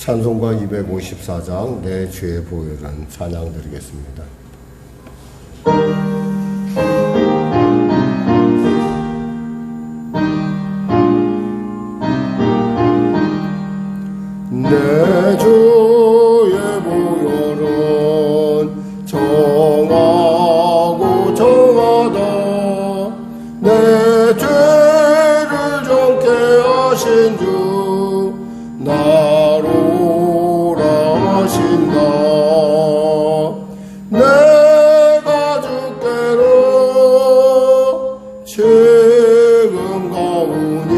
찬송가 254장 내 죄의 보혈은 찬양 드리겠습니다. 내 죄의 보혈은 정하고 정하다 내 죄를 정케 하신 주 나로라 하신다. 내가 주께로 지금 가오니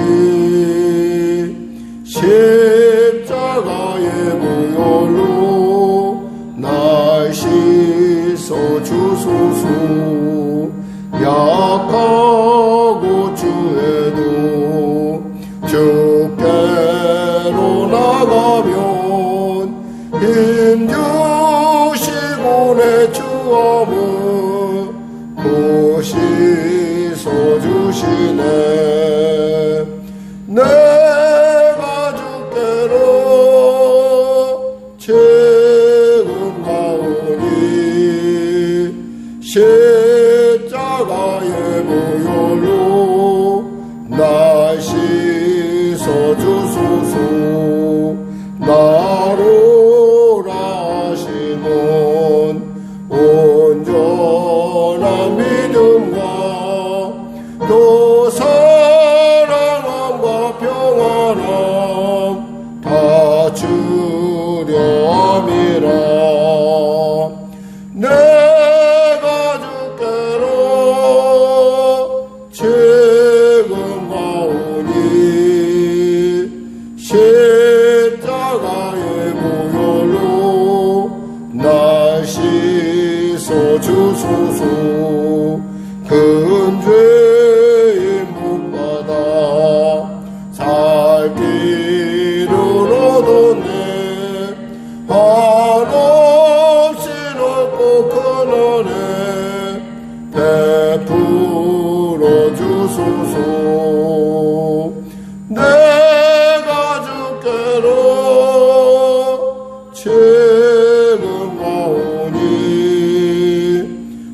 십자가의 보혈로 날 씻어 주소서. 약하고 주에도 주께로 나가면 힘주시고 내 주함을 또 씻어주시네. 내가 주께로 지금 가오니 십자가의 보혈로 날 씻어주소서. 나로라 하심은 온전한 믿음과 또 사랑함과 평안함 다 주려 함이라. 내가 주께로 지금 가오니 십자가의 보혈로 날 씻어 주소서. 큰 죄인 못 받아 살 길을 얻었네. 한없이 넓고 큰 은혜 베풀어 주소서. 내가 주께로 지금 가오니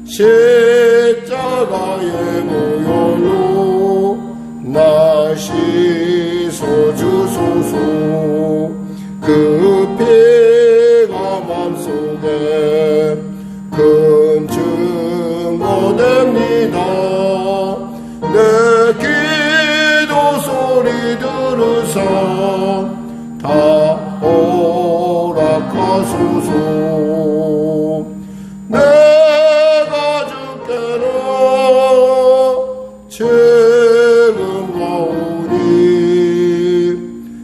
십자가의 보혈로 날 씻어 주소서. 그 피가 맘속에 큰 증거 됩니다. 내 기도 소리 들으사 다 허락하소서. 내가 주께로 지금 가오니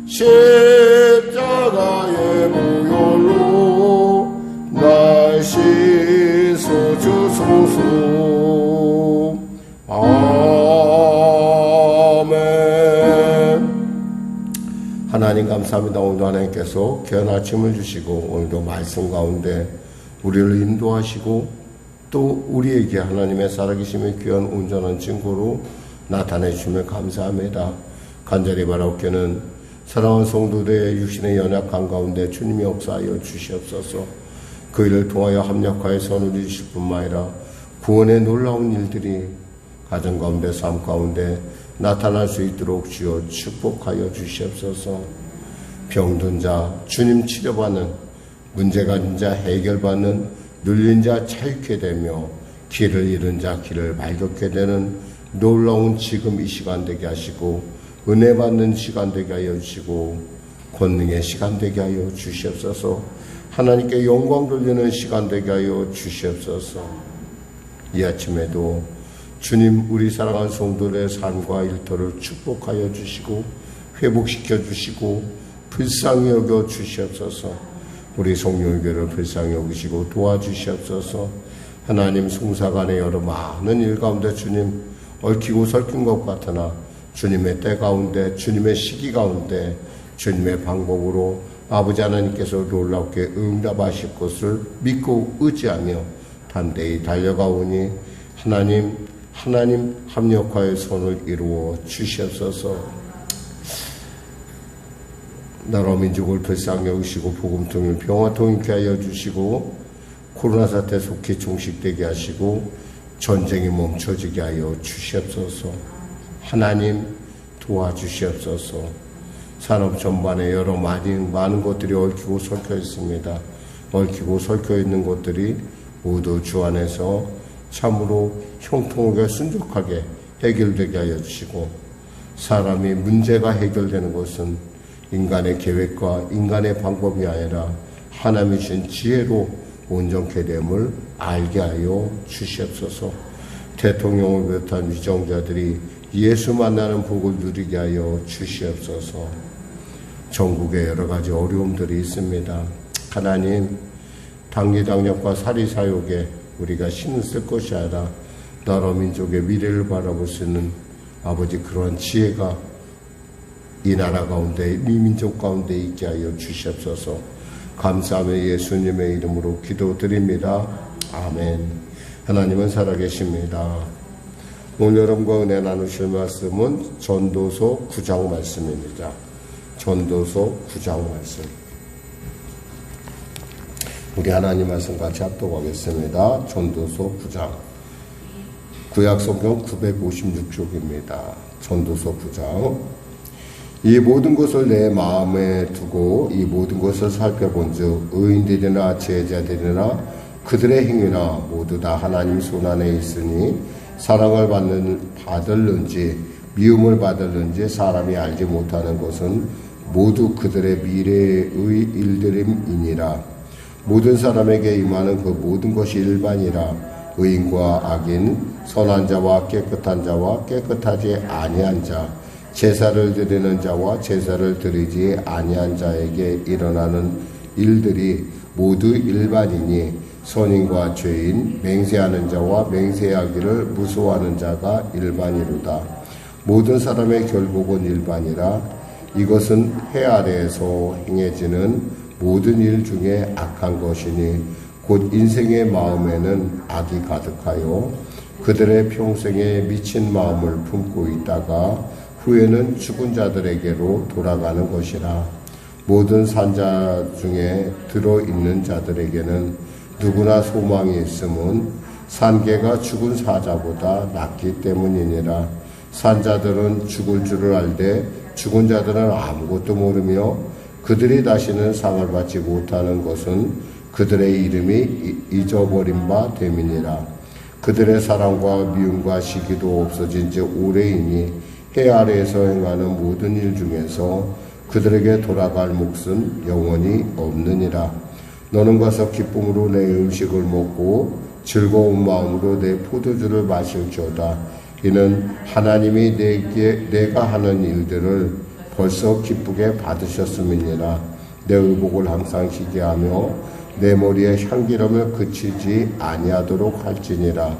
십자가의 보혈로 날 씻어 주소서. 아멘. 하나님 감사합니다. 오늘도 하나님께서 귀한 아침을 주시고 오늘도 말씀 가운데 우리를 인도하시고 또 우리에게 하나님의 살아계심의 귀한 온전한 증거로 나타내 주시며 감사합니다. 간절히 바라옵기는 사랑하는 성도들의 육신의 연약한 가운데 주님이 역사하여 주시옵소서. 그 일을 통하여 합력하여 선을 이루실 뿐만 아니라 구원의 놀라운 일들이 가정 가운데 삶 가운데 나타날 수 있도록 주여 축복하여 주시옵소서. 병든 자 주님 치료받는, 문제가 있는 자 해결받는, 눌린 자 자유케 되며 길을 잃은 자 길을 발견케 되는 놀라운 지금 이 시간 되게 하시고 은혜 받는 시간 되게 하여 주시고 권능의 시간 되게 하여 주시옵소서. 하나님께 영광 돌리는 시간 되게 하여 주시옵소서. 이 아침에도 주님 우리 사랑하는 성도들의 삶과 일터를 축복하여 주시고 회복시켜 주시고 불쌍히 여겨 주시옵소서. 우리 성령교회를 불쌍히 여기시고 도와주시옵소서. 하나님 송사간의 여러 많은 일 가운데 주님 얽히고 설킨 것 같으나 주님의 때 가운데 주님의 시기 가운데 주님의 방법으로 아버지 하나님께서 놀랍게 응답하실 것을 믿고 의지하며 담대히 달려가오니 하나님 합력하여 손을 이루어 주시옵소서. 나라 민족을 불쌍히 여기시고 복음통일 평화통 있게 하여 주시고 코로나 사태 속히 종식되게 하시고 전쟁이 멈춰지게 하여 주시옵소서. 하나님 도와주시옵소서. 산업 전반에 여러 많은 것들이 얽히고 설켜 있습니다. 얽히고 설켜 있는 것들이 모두 주 안에서 참으로 형통하게 순적하게 해결되게 하여 주시고, 사람이 문제가 해결되는 것은 인간의 계획과 인간의 방법이 아니라 하나님이 주신 지혜로 온전케 됨을 알게 하여 주시옵소서. 대통령을 비롯한 위정자들이 예수 만나는 복을 누리게 하여 주시옵소서. 전국에 여러 가지 어려움들이 있습니다. 하나님, 당리당력과 사리사욕에 우리가 신을 쓸 것이 아니라 나라 민족의 미래를 바라볼 수 있는 아버지 그러한 지혜가 이 나라 가운데, 이 민족 가운데 있게 하여 주시옵소서. 감사하며 예수님의 이름으로 기도드립니다. 아멘. 하나님은 살아계십니다. 오늘 여러분과 은혜 나누실 말씀은 전도서 9장 말씀입니다. 전도서 9장 말씀. 우리 하나님 말씀 같이 합독하겠습니다. 전도서 9장. 구약성경 956쪽입니다. 전도서 9장. 이 모든 것을 내 마음에 두고 이 모든 것을 살펴본즉 의인들이나 제자들이나 그들의 행위나 모두 다 하나님 손안에 있으니 사랑을 받을는지 미움을 받을는지 사람이 알지 못하는 것은 모두 그들의 미래의 일들임이니라. 모든 사람에게 임하는 그 모든 것이 일반이라. 의인과 악인, 선한 자와 깨끗한 자와 깨끗하지 아니한 자, 제사를 드리는 자와 제사를 드리지 아니한 자에게 일어나는 일들이 모두 일반이니 선인과 죄인, 맹세하는 자와 맹세하기를 무서워하는 자가 일반이로다. 모든 사람의 결국은 일반이라. 이것은 해 아래에서 행해지는 모든 일 중에 악한 것이니 곧 인생의 마음에는 악이 가득하여 그들의 평생에 미친 마음을 품고 있다가 후에는 죽은 자들에게로 돌아가는 것이라. 모든 산자 중에 들어있는 자들에게는 누구나 소망이 있음은 산개가 죽은 사자보다 낫기 때문이니라. 산자들은 죽을 줄을 알되 죽은 자들은 아무것도 모르며 그들이 다시는 상을 받지 못하는 것은 그들의 이름이 잊어버린 바 됨이니라. 그들의 사랑과 미움과 시기도 없어진 지 오래이니 해 아래에서 행하는 모든 일 중에서 그들에게 돌아갈 몫은 영원히 없느니라. 너는 가서 기쁨으로 내 음식을 먹고 즐거운 마음으로 내 포도주를 마실지어다. 이는 하나님이 내가 하는 일들을 벌써 기쁘게 받으셨음이니라. 내 의복을 항상 희게 하며 내 머리에 향기름을 그치지 아니하도록 할지니라.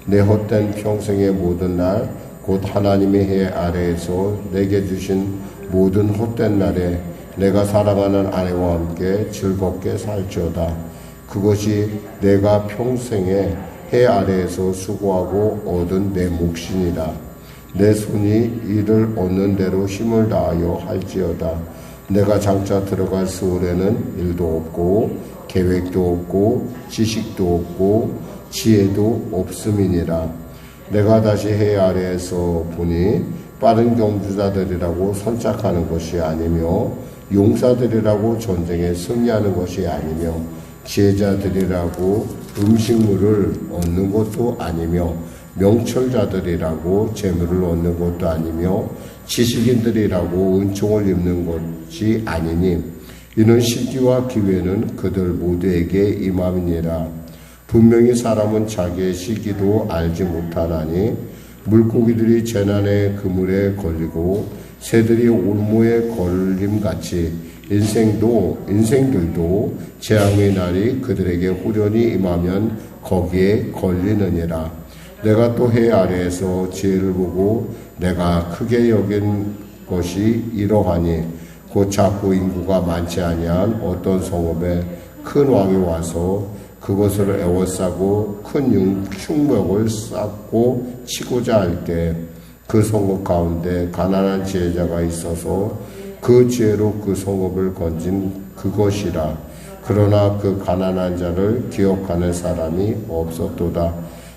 내 헛된 평생의 모든 날 곧 하나님의 해 아래에서 내게 주신 모든 헛된 날에 내가 사랑하는 아내와 함께 즐겁게 살지어다. 그것이 내가 평생에 해 아래에서 수고하고 얻은 내 몫이니라. 내 손이 이를 얻는 대로 힘을 다하여 할지어다. 내가 장차 들어갈 스올에는 일도 없고 계획도 없고 지식도 없고 지혜도 없음이니라. 내가 다시 해 아래에서 보니 빠른 경주자들이라고 선착하는 것이 아니며 용사들이라고 전쟁에 승리하는 것이 아니며 지혜자들이라고 음식물을 얻는 것도 아니며 명철자들이라고 재물을 얻는 것도 아니며 지식인들이라고 은총을 입는 것이 아니니 이는 시기와 기회는 그들 모두에게 임함이니라. 분명히 사람은 자기의 시기도 알지 못하나니 물고기들이 재난의 그물에 걸리고 새들이 올무에 걸림같이 인생들도 재앙의 날이 그들에게 후련히 임하면 거기에 걸리느니라. 내가 또 해 아래에서 지혜를 보고 내가 크게 여긴 것이 이러하니 곧 작고 인구가 많지 아니한 어떤 성읍에 큰 왕이 와서 그것을 에워싸고 큰 흉목을 쌓고 치고자 할 때 그 성읍 가운데 가난한 지혜자가 있어서 그 죄로 그 성읍을 건진 그것이라. 그러나 그 가난한 자를 기억하는 사람이 없었도다.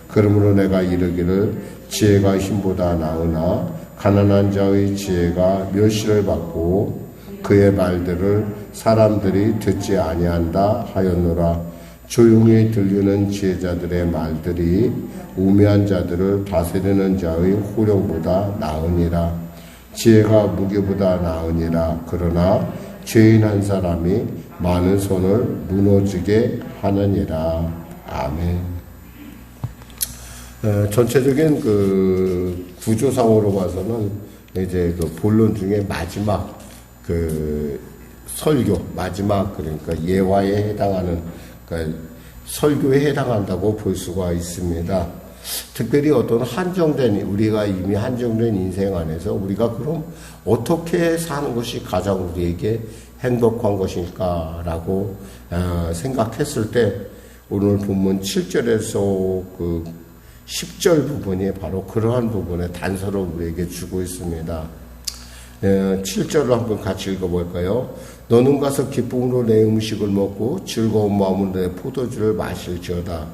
그러므로 내가 이르기를 지혜가 힘보다 나으나 가난한 자의 지혜가 멸시를 받고 그의 말들을 사람들이 듣지 아니한다 하였노라. 조용히 들리는 지혜자들의 말들이 우매한 자들을 다스리는 자의 호령보다 나으니라. 지혜가 무기보다 나으니라. 그러나 죄인 한 사람이 많은 손을 무너지게 하느니라. 아멘. 전체적인 그 구조상으로 봐서는 이제 그 본론 중에 마지막 그 설교, 마지막 그러니까 예화에 해당하는 그러니까 설교에 해당한다고 볼 수가 있습니다. 특별히 어떤 우리가 이미 한정된 인생 안에서 우리가 그럼 어떻게 사는 것이 가장 우리에게 행복한 것일까라고 생각했을 때 오늘 본문 7절에서 그 10절 부분이 바로 그러한 부분의 단서를 우리에게 주고 있습니다. 7절을 한번 같이 읽어볼까요? 너는 가서 기쁨으로 내 음식을 먹고 즐거운 마음으로 내 포도주를 마실지어다.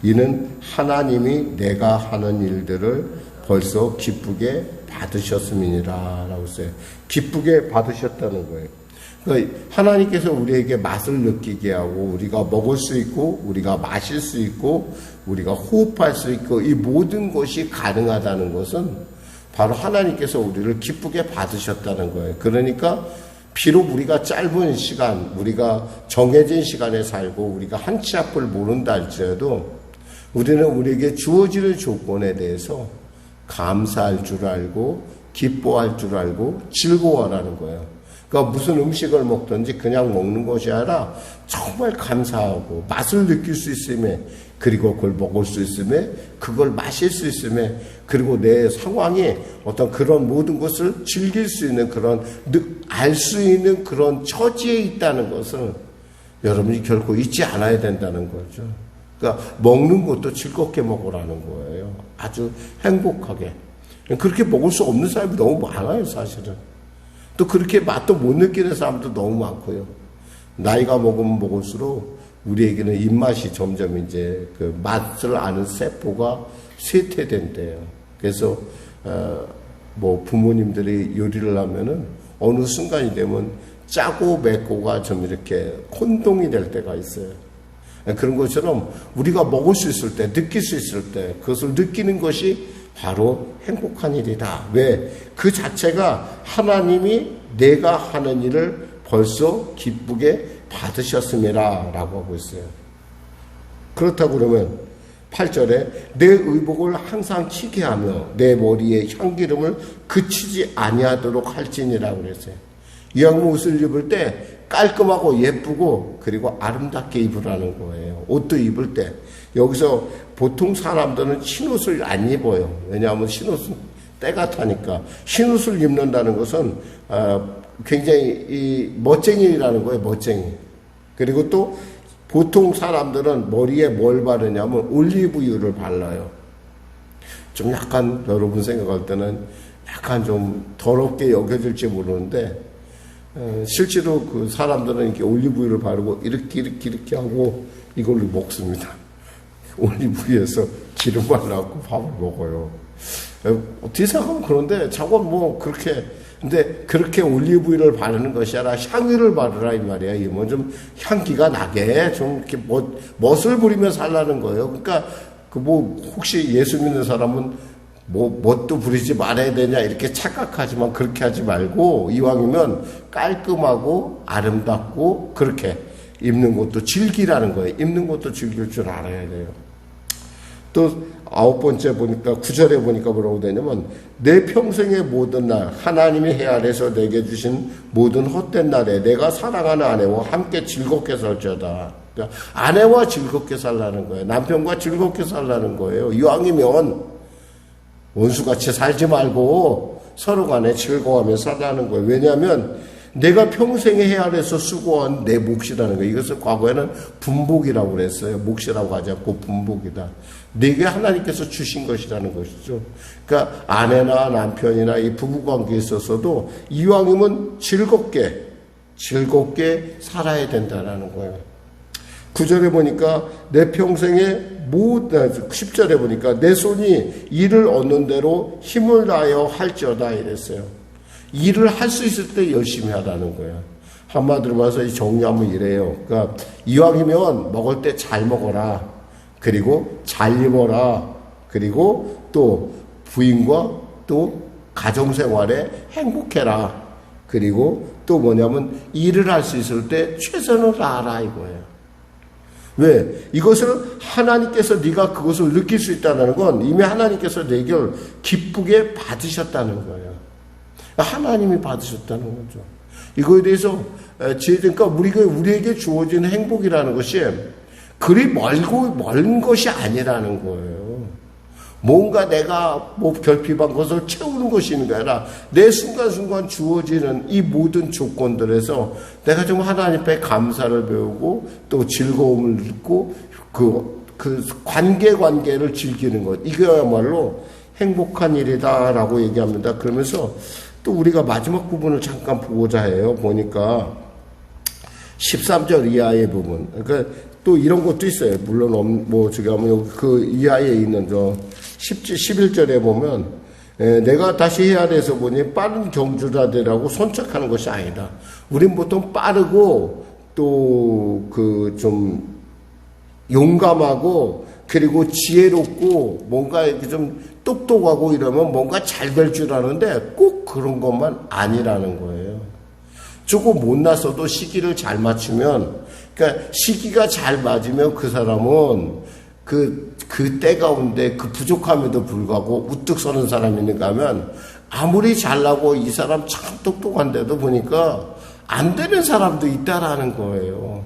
이는 하나님이 내가 하는 일들을 벌써 기쁘게 받으셨음이니라 라고 했어요. 기쁘게 받으셨다는 거예요. 그러니까 하나님께서 우리에게 맛을 느끼게 하고 우리가 먹을 수 있고 우리가 마실 수 있고 우리가 호흡할 수 있고 이 모든 것이 가능하다는 것은 바로 하나님께서 우리를 기쁘게 받으셨다는 거예요. 그러니까 비록 우리가 짧은 시간, 우리가 정해진 시간에 살고 우리가 한 치 앞을 모른다 할지라도 우리는 우리에게 주어지는 조건에 대해서 감사할 줄 알고 기뻐할 줄 알고 즐거워하라는 거예요. 그러니까 무슨 음식을 먹든지 그냥 먹는 것이 아니라 정말 감사하고 맛을 느낄 수 있음에 그리고 그걸 먹을 수 있음에 그걸 마실 수 있음에 그리고 내 상황에 어떤 그런 모든 것을 즐길 수 있는 그런 알 수 있는 그런 처지에 있다는 것을 여러분이 결코 잊지 않아야 된다는 거죠. 그러니까 먹는 것도 즐겁게 먹으라는 거예요. 아주 행복하게. 그렇게 먹을 수 없는 사람이 너무 많아요, 사실은. 또 그렇게 맛도 못 느끼는 사람도 너무 많고요. 나이가 먹으면 먹을수록 우리에게는 입맛이 점점 이제 그 맛을 아는 세포가 쇠퇴된대요. 그래서 뭐 부모님들이 요리를 하면은 어느 순간이 되면 짜고 맵고가 좀 이렇게 혼동이 될 때가 있어요. 그런 것처럼 우리가 먹을 수 있을 때, 느낄 수 있을 때 그것을 느끼는 것이 바로 행복한 일이다. 왜? 그 자체가 하나님이 내가 하는 일을 벌써 기쁘게 받으셨음이라 라고 하고 있어요. 그렇다고 그러면 8절에 내 의복을 항상 치게 하며 내 머리에 향기름을 그치지 아니하도록 할지니라고 그랬어요. 이왕 옷을 입을 때 깔끔하고 예쁘고 그리고 아름답게 입으라는 거예요. 옷도 입을 때 여기서 보통 사람들은 흰옷을 안 입어요. 왜냐하면 흰옷은 때가 타니까. 흰옷을 입는다는 것은 굉장히 멋쟁이라는 거예요. 멋쟁이. 그리고 또 보통 사람들은 머리에 뭘 바르냐면 올리브유를 발라요. 좀 약간 여러분 생각할 때는 약간 좀 더럽게 여겨질지 모르는데 실제로 그 사람들은 이렇게 올리브유를 바르고 이렇게 하고 이걸로 먹습니다. 올리브유에서 기름 발라갖고 밥을 먹어요. 어떻게 생각하면 그런데 자꾸 뭐 그렇게 근데 그렇게 올리브유를 바르는 것이 아니라 향유를 바르라 이 말이야. 이건 좀 향기가 나게 좀 이렇게 멋을 부리며 살라는 거예요. 그러니까 그 뭐 혹시 예수 믿는 사람은 뭐 멋도 부리지 말아야 되냐 이렇게 착각하지만 그렇게 하지 말고 이왕이면 깔끔하고 아름답고 그렇게 입는 것도 즐기라는 거예요. 입는 것도 즐길 줄 알아야 돼요. 또 9번째 보니까 9절에 보니까 뭐라고 되냐면 내 평생의 모든 날 하나님이 헤아려서 내게 주신 모든 헛된 날에 내가 사랑하는 아내와 함께 즐겁게 살자다. 그러니까 아내와 즐겁게 살라는 거예요. 남편과 즐겁게 살라는 거예요. 이왕이면 원수같이 살지 말고 서로 간에 즐거워하며 살라는 거예요. 왜냐하면 내가 평생에 헤아려서 수고한 내 몫이라는 거예요. 이것을 과거에는 분복이라고 그랬어요. 몫이라고 하지 않고 분복이다. 내게 하나님께서 주신 것이라는 것이죠. 그러니까 아내나 남편이나 이 부부관계에 있어서도 이왕이면 즐겁게 살아야 된다는 거예요. 9절에 보니까 내 평생에 10절에 보니까 내 손이 일을 얻는 대로 힘을 다하여 할지어다 이랬어요. 일을 할 수 있을 때 열심히 하라는 거예요. 한마디로 말해서 정리하면 이래요. 그러니까 이왕이면 먹을 때 잘 먹어라. 그리고 잘 입어라. 그리고 또 부인과 또 가정생활에 행복해라. 그리고 또 뭐냐면 일을 할 수 있을 때 최선을 다하라 이거예요. 왜? 이것을 하나님께서 네가 그것을 느낄 수 있다는 건 이미 하나님께서 내게 기쁘게 받으셨다는 거예요. 하나님이 받으셨다는 거죠. 이거에 대해서 그러니까 우리에게 주어진 행복이라는 것이 그리 멀은 것이 아니라는 거예요. 뭔가 내가 결핍한 것을 채우는 것이 있는 게 아니라 내 순간순간 주어지는 이 모든 조건들에서 내가 좀 하나님 앞에 감사를 배우고 또 즐거움을 느끼고 그 관계를 즐기는 것. 이거야말로 행복한 일이다라고 얘기합니다. 그러면서 또 우리가 마지막 부분을 잠깐 보고자 해요. 보니까 13절 이하의 부분. 그러니까 또 이런 것도 있어요. 물론 저기 하면 그 이하에 있는 11절에 보면 내가 다시 헤아려서 보니 빠른 경주자들하고 손착하는 것이 아니다. 우린 보통 빠르고 또 좀 용감하고 그리고 지혜롭고 뭔가 이렇게 좀 똑똑하고 이러면 뭔가 잘 될 줄 아는데 꼭 그런 것만 아니라는 거예요. 조금 못났어도 시기를 잘 맞추면, 그러니까 시기가 잘 맞으면 그 사람은 그 때 가운데 그 부족함에도 불구하고 우뚝 서는 사람이 있는가 하면 아무리 잘나고 이 사람 참 똑똑한데도 보니까 안 되는 사람도 있다라는 거예요.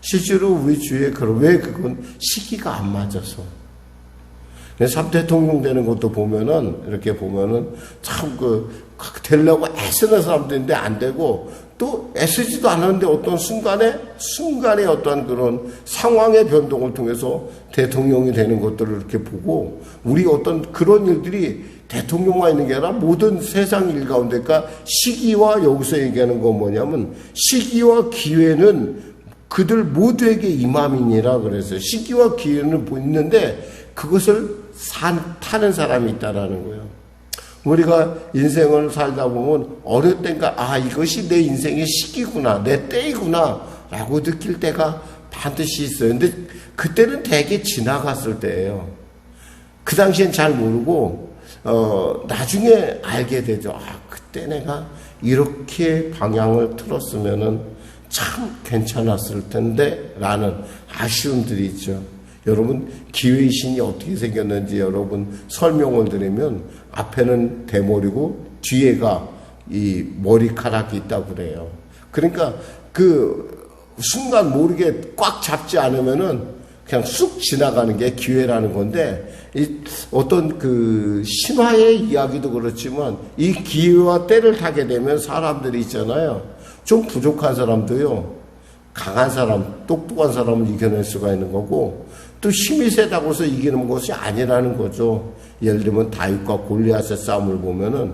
실제로 우리 주위에 왜 그건 시기가 안 맞아서. 참 대통령 되는 것도 보면은, 이렇게 보면은 참 되려고 애쓰는 사람도 있는데 안 되고, 또 애쓰지도 않았는데 어떤 순간에 어떤 그런 상황의 변동을 통해서 대통령이 되는 것들을 이렇게 보고, 우리 어떤 그런 일들이 대통령만 있는 게 아니라 모든 세상 일 가운데, 그러니까 시기와 여기서 얘기하는 건 뭐냐면 시기와 기회는 그들 모두에게 임함이니라 그래서 시기와 기회는 있는데 그것을 타는 사람이 있다라는 거예요. 우리가 인생을 살다 보면 어느 때인가 이것이 내 인생의 시기구나, 내 때이구나 라고 느낄 때가 반드시 있어요. 근데 그때는 되게 지나갔을 때예요. 그 당시엔 잘 모르고 나중에 알게 되죠. 그때 내가 이렇게 방향을 틀었으면은 참 괜찮았을 텐데 라는 아쉬움들이 있죠. 여러분 기회의 신이 어떻게 생겼는지 여러분 설명을 드리면 앞에는 대머리고 뒤에가 이 머리카락이 있다고 그래요. 그러니까 그 순간 모르게 꽉 잡지 않으면은 그냥 쑥 지나가는 게 기회라는 건데, 이 어떤 그 신화의 이야기도 그렇지만 이 기회와 때를 타게 되면 사람들이 있잖아요. 좀 부족한 사람도요, 강한 사람, 똑똑한 사람을 이겨낼 수가 있는 거고, 또 힘이 세다고 해서 이기는 것이 아니라는 거죠. 예를 들면 다윗과 골리앗의 싸움을 보면은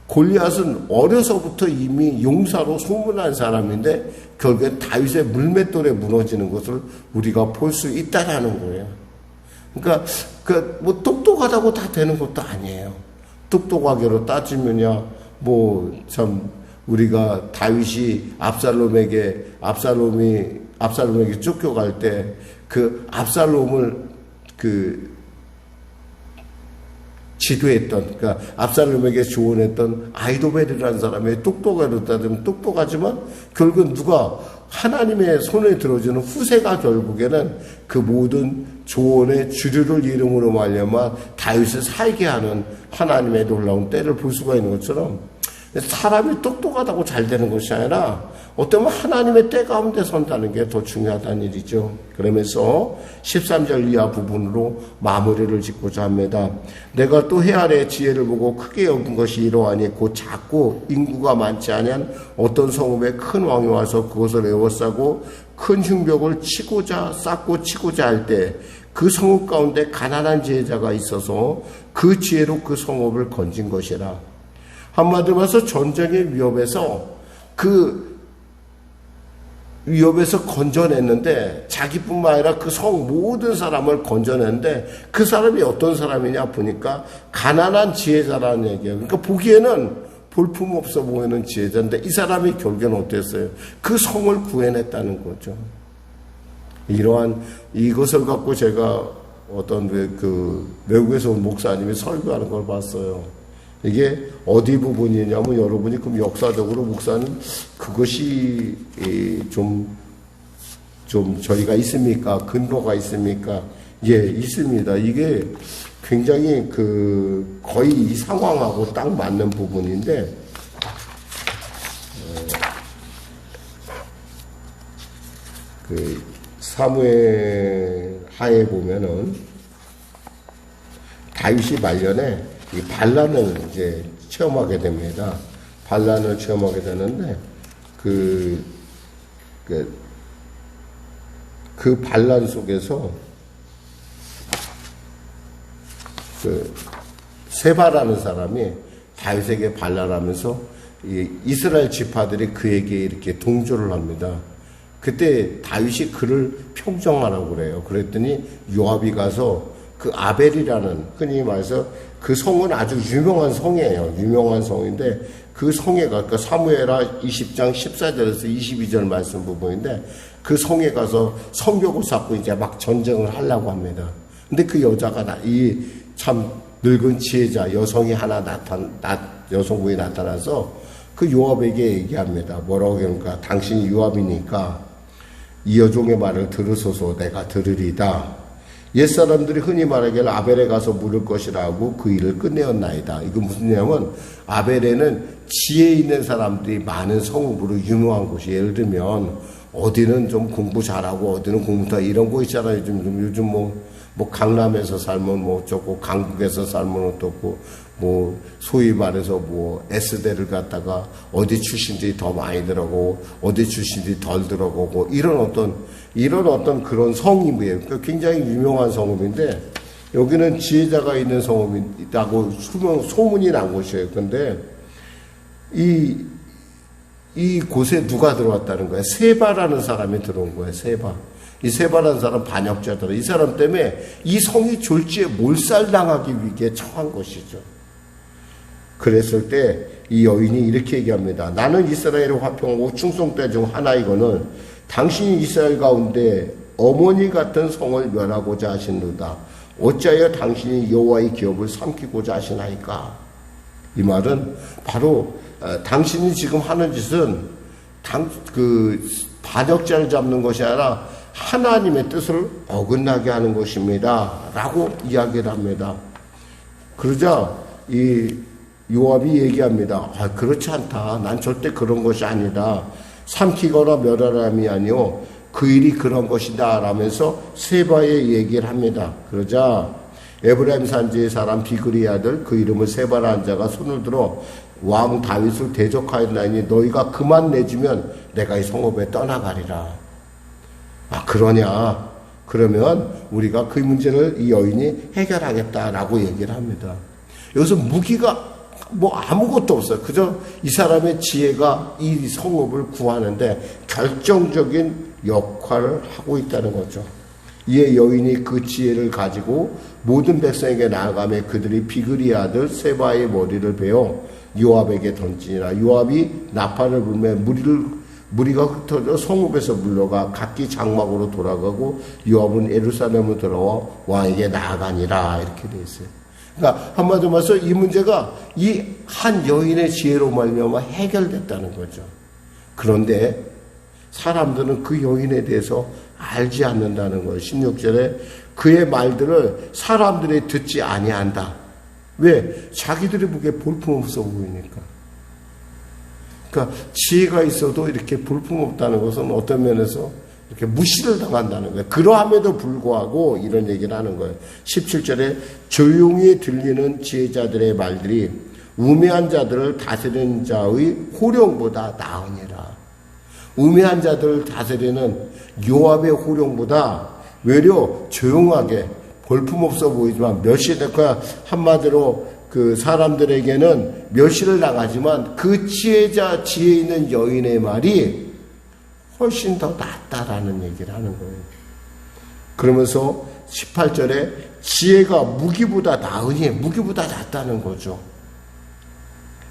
골리앗은 어려서부터 이미 용사로 소문난 사람인데 결국에 다윗의 물맷돌에 무너지는 것을 우리가 볼 수 있다라는 거예요. 그러니까 뭐 똑똑하다고 다 되는 것도 아니에요. 똑똑하게로 따지면야 뭐 참 우리가 다윗이 압살롬에게 쫓겨갈 때 그 압살롬을 지도했던, 그러니까 압살롬에게 조언했던 아히도벨이라는 사람이 똑똑하다고 따지면 똑똑하지만 결국은 누가 하나님의 손에 들어주는 후세가 결국에는 그 모든 조언의 주류를 이름으로 말려만 다윗을 살게 하는 하나님의 놀라운 때를 볼 수가 있는 것처럼, 사람이 똑똑하다고 잘 되는 것이 아니라 어쩌면 하나님의 때 가운데 선다는 게 더 중요하다는 일이죠. 그러면서 13절 이하 부분으로 마무리를 짓고자 합니다. 내가 또 해 아래 지혜를 보고 크게 여긴 것이 이러하니 곧 작고 인구가 많지 않은 어떤 성읍에 큰 왕이 와서 그것을 에워싸고 큰 흉벽을 쌓고 치고자 할 때 그 성읍 가운데 가난한 지혜자가 있어서 그 지혜로 그 성읍을 건진 것이라. 한마디로 말해서 전쟁의 위협에서 건져냈는데 자기뿐만 아니라 그 성 모든 사람을 건져냈는데 그 사람이 어떤 사람이냐 보니까 가난한 지혜자라는 얘기예요. 그러니까 보기에는 볼품없어 보이는 지혜자인데 이 사람이 결국에는 어땠어요? 그 성을 구해냈다는 거죠. 이러한 이것을 갖고 제가 어떤 외국에서 온 목사님이 설교하는 걸 봤어요. 이게 어디 부분이냐면 여러분이 그럼 역사적으로 목사님 그것이 좀 저희가 있습니까? 근거가 있습니까? 예, 있습니다. 이게 굉장히 거의 이 상황하고 딱 맞는 부분인데 사무엘 하에 보면은 다윗이 말년에 이 반란을 이제 체험하게 됩니다. 반란을 체험하게 되는데 그 반란 속에서 세바라는 사람이 다윗에게 반란하면서 이스라엘 지파들이 그에게 이렇게 동조를 합니다. 그때 다윗이 그를 평정하라고 그래요. 그랬더니 요압이 가서 그 아벨이라는, 흔히 말해서 그 성은 아주 유명한 성이에요. 유명한 성인데 그 성에 그러니까 사무엘하 20장 14절에서 22절 말씀 부분인데 그 성에 가서 성벽을 쌓고 이제 막 전쟁을 하려고 합니다. 근데 그 여자가 이 참 늙은 지혜자 여성이 하나 여성분이 나타나서 그 요압에게 얘기합니다. 뭐라고 그러니까 당신이 요압이니까 이 여종의 말을 들으소서 내가 들으리다. 옛사람들이 흔히 말하기를 아벨에 가서 물을 것이라고 그 일을 끝내었나이다. 이거 무슨 얘기냐면 아벨에는 지혜 있는 사람들이 많은 성읍으로 유명한 곳이 예를 들면 어디는 좀 공부 잘하고 어디는 공부 다 이런 거 있잖아요. 요즘 뭐 강남에서 살면 뭐 어쩌고 강북에서 살면 어떻고 뭐 소위 말해서 뭐 S대를 갖다가 어디 출신들이 더 많이 들어가고 어디 출신들이 덜 들어가고 이런 어떤 그런 성읍이에요. 그러니까 굉장히 유명한 성읍인데 여기는 지혜자가 있는 성읍이 있다고 소문이 난 곳이에요. 근데 이 곳에 누가 들어왔다는 거예요? 세바라는 사람이 들어온 거예요. 이 세바라는 사람 반역자더라. 이 사람 때문에 이 성이 졸지에 몰살당하기 위기에 처한 것이죠. 그랬을 때 이 여인이 이렇게 얘기합니다. 나는 이스라엘의 화평하고 충성대 중 하나이거늘 당신이 이스라엘 가운데 어머니 같은 성을 멸하고자 하시는도다. 어찌하여 당신이 여호와의 기업을 삼키고자 하시나이까? 이 말은 바로 당신이 지금 하는 짓은 반역자를 잡는 것이 아니라 하나님의 뜻을 어긋나게 하는 것입니다. 라고 이야기를 합니다. 그러자 이 요압이 얘기합니다. 그렇지 않다. 난 절대 그런 것이 아니다. 삼키거나 멸하람이 아니요 그 일이 그런 것이다. 라면서 세바의 얘기를 합니다. 그러자 에브라임 산지의 사람 비그리의 아들 그 이름을 세바라는 자가 손을 들어 왕 다윗을 대적하였나니 너희가 그만 내주면 내가 이 성읍에 떠나가리라. 그러냐? 그러면 우리가 그 문제를 이 여인이 해결하겠다라고 얘기를 합니다. 여기서 무기가 아무것도 없어요. 그저 이 사람의 지혜가 이 성읍을 구하는데 결정적인 역할을 하고 있다는 거죠. 이에 여인이 그 지혜를 가지고 모든 백성에게 나아가며 그들이 비그리의 아들 세바의 머리를 베어 요압에게 던지니라. 요압이 나팔을 불며 무리가 흩어져 성읍에서 물러가 각기 장막으로 돌아가고 요압은 예루살렘으로 돌아와 왕에게 나아가니라. 이렇게 되어 있어요. 그러니까 한마디로 말해서 이 문제가 이 한 여인의 지혜로 말미암아 해결됐다는 거죠. 그런데 사람들은 그 여인에 대해서 알지 않는다는 거예요. 16절에 그의 말들을 사람들이 듣지 아니한다. 왜? 자기들이 보기에 볼품없어 보이니까. 그러니까 지혜가 있어도 이렇게 볼품없다는 것은 어떤 면에서 이렇게 무시를 당한다는 거예요. 그러함에도 불구하고 이런 얘기를 하는 거예요. 17절에 조용히 들리는 지혜자들의 말들이 우매한 자들을 다스리는 자의 호령보다 나으니라. 우매한 자들을 다스리는 요압의 호령보다 외려 조용하게 볼품없어 보이지만 멸시되고, 한마디로 그 사람들에게는 멸시를 당하지만 그 지혜 있는 여인의 말이 훨씬 더 낫다라는 얘기를 하는 거예요. 그러면서 18절에 지혜가 무기보다 나으니 무기보다 낫다는 거죠.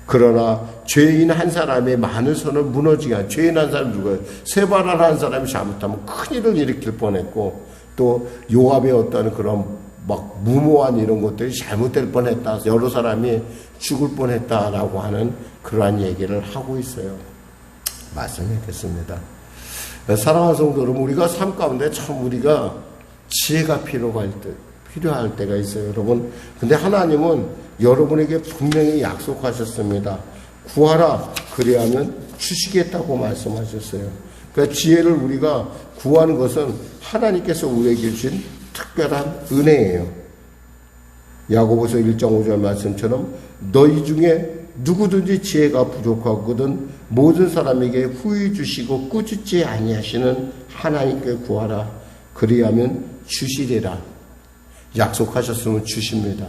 그러나 죄인 한 사람의 많은 선을 무너지게 한, 죄인 한 사람이 누구예요? 세바랄 한 사람이 잘못하면 큰일을 일으킬 뻔했고, 또 요압의 어떤 그런 막 무모한 이런 것들이 잘못될 뻔했다, 여러 사람이 죽을 뻔했다라고 하는 그러한 얘기를 하고 있어요. 말씀드리겠습니다. 사랑하는 성도 여러분, 우리가 삶 가운데 참 우리가 지혜가 필요할 때가 있어요, 여러분. 근데 하나님은 여러분에게 분명히 약속하셨습니다. 구하라, 그리하면 주시겠다고 말씀하셨어요. 그러니까 지혜를 우리가 구하는 것은 하나님께서 우리에게 주신 특별한 은혜예요. 야고보서 1장 5절 말씀처럼 너희 중에 누구든지 지혜가 부족하거든 모든 사람에게 후히 주시고 꾸짖지 아니하시는 하나님께 구하라, 그리하면 주시리라. 약속하셨으면 주십니다.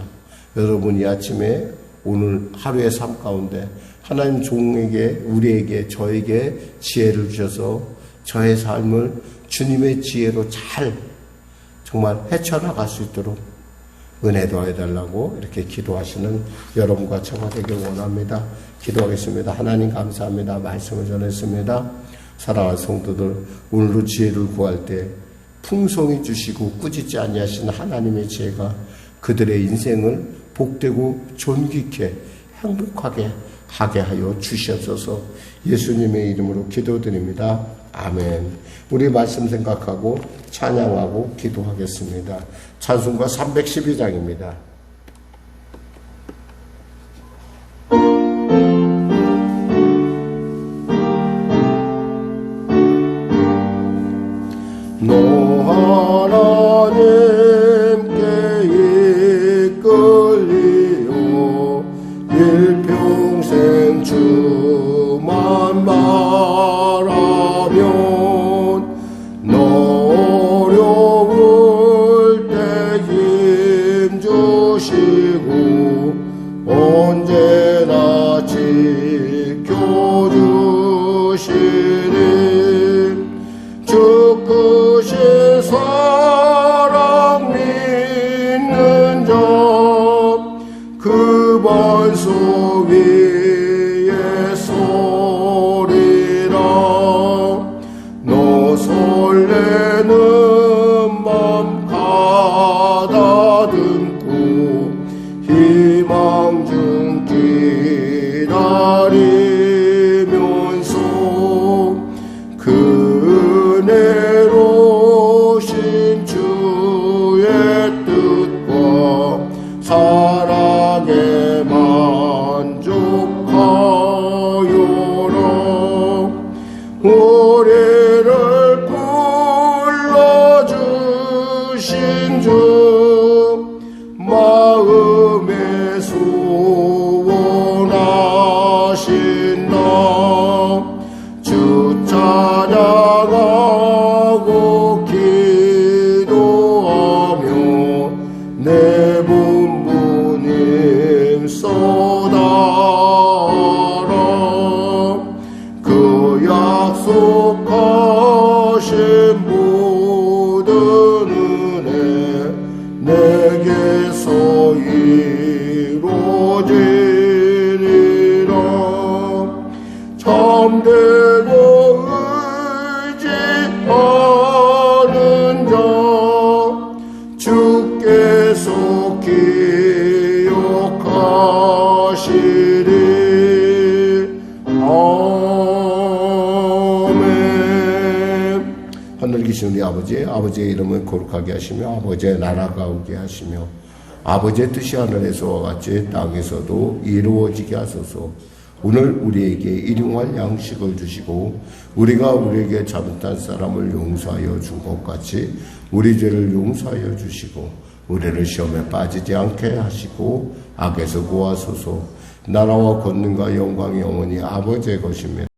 여러분, 이 아침에 오늘 하루의 삶 가운데 하나님 종에게, 우리에게, 저에게 지혜를 주셔서 저의 삶을 주님의 지혜로 잘 정말 헤쳐나갈 수 있도록 은혜 더해달라고 이렇게 기도하시는 여러분과 저가 되길 원합니다. 기도하겠습니다. 하나님 감사합니다. 말씀을 전했습니다. 사랑하는 성도들, 오늘도 지혜를 구할 때 풍성히 주시고 꾸짖지 아니하시는 하나님의 지혜가 그들의 인생을 복되고 존귀케 행복하게 하게 하여 주시옵소서. 예수님의 이름으로 기도드립니다. 아멘. 우리 말씀 생각하고 찬양하고 기도하겠습니다. 찬송가 312장입니다. 하나님께 이끌리어 일평생 주만 바라면 어려울 때 힘 주시고 언제나 지켜주시니 주 크신 사랑 믿는 자 그 반석 위에 서리라. 너 설레는 맘 가다듬고 희망 중 기다리면서 그 은혜로 신 주의 뜻과 사랑에 만족하여라. 우리를 불러주신 주 마음에 소원하신 나 주 찬양하고 기도하며 내 분부님 쏟아라. 그 약속하신 모든 은혜 내게서 이루어지리라. 참되고 의지하는 자 주께서 기억하시리. 아멘. 하늘 계신 우리 아버지, 아버지의 이름을 거룩하게 하시며 아버지의 나라가 오게 하시며 아버지의 뜻이 하늘에서와 같이 땅에서도 이루어지게 하소서. 오늘 우리에게 일용할 양식을 주시고 우리가 우리에게 잘못한 사람을 용서하여 준 것 같이 우리 죄를 용서하여 주시고 우리를 시험에 빠지지 않게 하시고 악에서 구하소서. 나라와 권능과 영광이 영원히 아버지의 것입니다.